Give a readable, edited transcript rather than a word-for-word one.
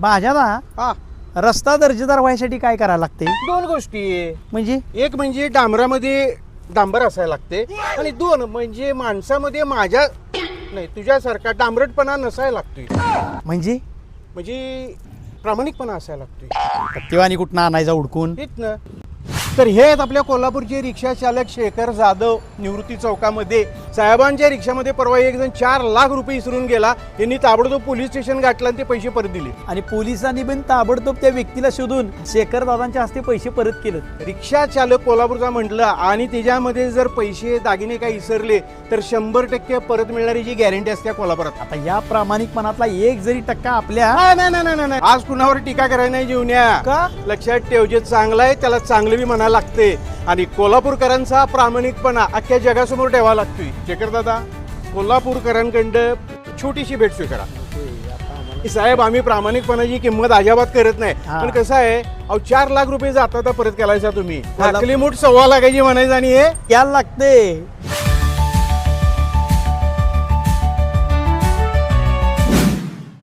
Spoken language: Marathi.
भाज्याला हा रस्ता दर्जेदार व्हायसाठी काय करायला लागते? दोन गोष्टी आहे. म्हणजे एक म्हणजे डांबरामध्ये डांबर असायला लागते आणि दोन म्हणजे माणसामध्ये माझ्या नाही तुझ्यासारखा डांबरटपणा नसायला लागतोय. म्हणजे म्हणजे प्रामाणिकपणा असायला लागतोय. तेव्हा आणि कुठं आणायचा उडकून? हेच ना. तर हे आहेत आपल्या कोल्हापूरचे रिक्षा चालक शेखर जाधव निवृत्ती चौकामध्ये. साहेबांच्या रिक्षामध्ये परवा एक जण 4 लाख रुपये इसरून गेला. यांनी ताबडतोब पोलीस स्टेशन गाठलं आणि ते पैसे परत दिले. आणि पोलिसांनी पण ताबडतोब त्या व्यक्तीला शोधून शेखर दादांच्या हस्ते पैसे परत केले. रिक्षा चालक कोल्हापूरचा म्हटलं आणि त्याच्यामध्ये जर पैसे दागिने काही इसरले तर 100% परत मिळणारी जी गॅरंटी असते कोल्हापुरात. आता या प्रामाणिकपणातला 1% आपल्या नाही आज कुणावर टीका करायला नाही जीवन्या. का? लक्षात ठेव, जे चांगलं आहे त्याला चांगलं बी म्हणायला लागते आणि कोल्हापूरकरांचा प्रामाणिकपणा अख्ख्या जगासमोर ठेवावा लागतोय. शेखर दादा, कोल्हापूरकरांकडं छोटीशी भेट स्वीकारा. साहेब, आम्ही प्रामाणिकपणाची किंमत अजिबात करत नाही, पण कसं आहे, 4 लाख रुपये जातात परत केलायचा तुम्ही. कोल्हापूर- मूठ 1.25 लाखाची म्हणायचं आणि हे यायला लागते.